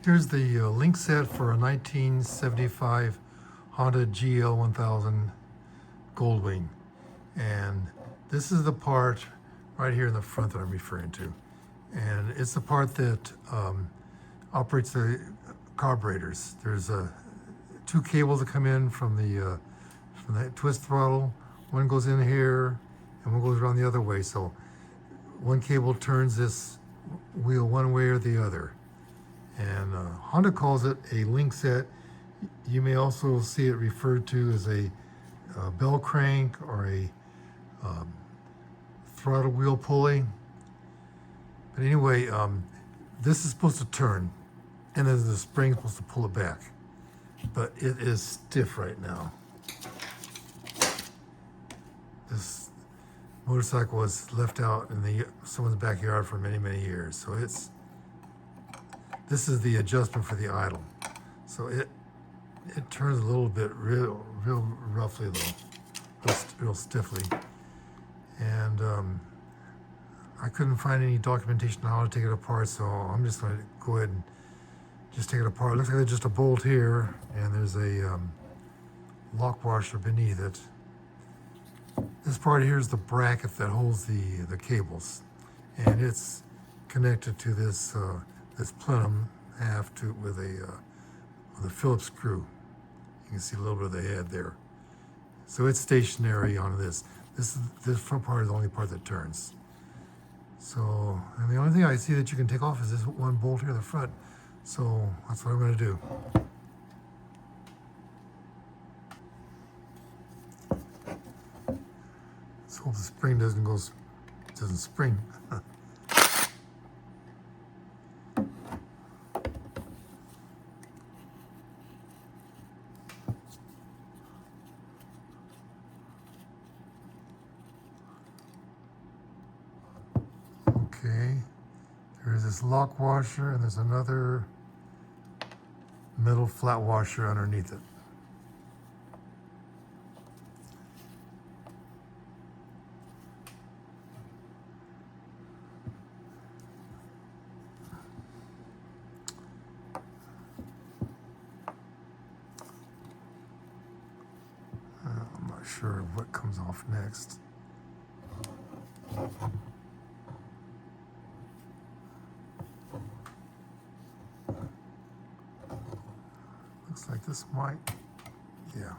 Here's the link set for a 1975 Honda GL1000 Goldwing. And this is the part right here in the front that I'm referring to. And it's the part that operates the carburetors. There's two cables that come in from the twist throttle. One goes in here and one goes around the other way. So one cable turns this wheel one way or the other. And Honda calls it a link set. You may also see it referred to as a bell crank or a throttle wheel pulley. But anyway, this is supposed to turn, and then the spring is supposed to pull it back. But it is stiff right now. This motorcycle was left out in someone's backyard for many, many years. So this is the adjustment for the idle. So it turns a little bit real roughly though, real stiffly. And I couldn't find any documentation on how to take it apart, so I'm just going to go ahead and just take it apart. It looks like there's just a bolt here, and there's a lock washer beneath it. This part here is the bracket that holds the cables, and it's connected to this this plenum haft with a Phillips screw. You can see a little bit of the head there. So it's stationary on this. This front part is the only part that turns. So, and the only thing I see that you can take off is this one bolt here in the front. So that's what I'm going to do. Let's hope the spring doesn't spring. Okay, there's this lock washer and there's another metal flat washer underneath it. I'm not sure what comes off next. Looks like this might, yeah.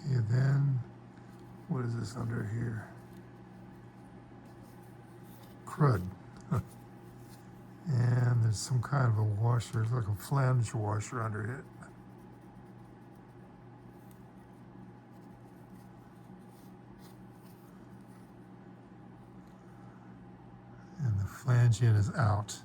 Okay, then, what is this under here? Crud. And there's some kind of a washer, it's like a flange washer under it. And the flange end is out.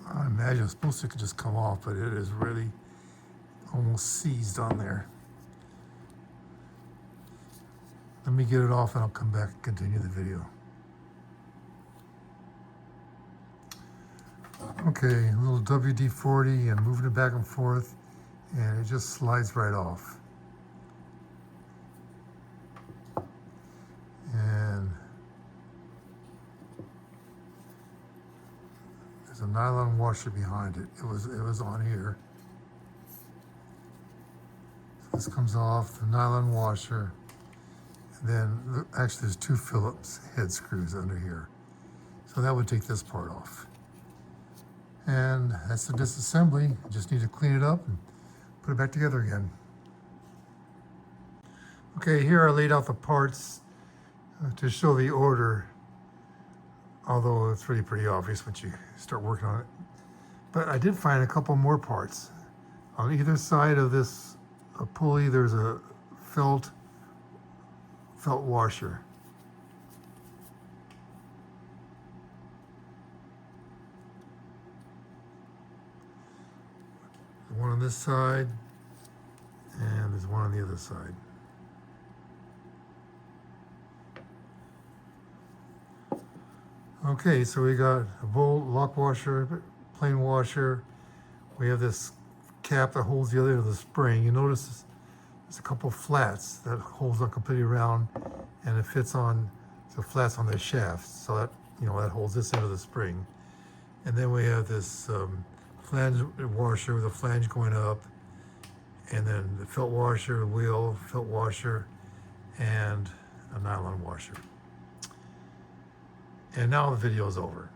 I imagine it's supposed to just come off, but it is really almost seized on there. Let me get it off and I'll come back and continue the video. Okay, a little WD-40 and moving it back and forth, and it just slides right off. And there's a nylon washer behind it. It was on here. So this comes off, the nylon washer, and then actually there's two Phillips head screws under here. So that would take this part off. And that's the disassembly. Just need to clean it up and put it back together again. Okay, here I laid out the parts to show the order, although it's really pretty obvious once you start working on it. But I did find a couple more parts. On either side of this pulley, there's a felt washer. There's one on this side, and there's one on the other side. Okay, so we got a bolt, lock washer, plain washer. We have this cap that holds the other end of the spring. You notice there's a couple flats that holds on completely around, and it fits on the flats on the shafts. So that, you know, that holds this end of the spring. And then we have this flange washer with a flange going up, and then the felt washer, wheel, felt washer, and a nylon washer. And now the video is over.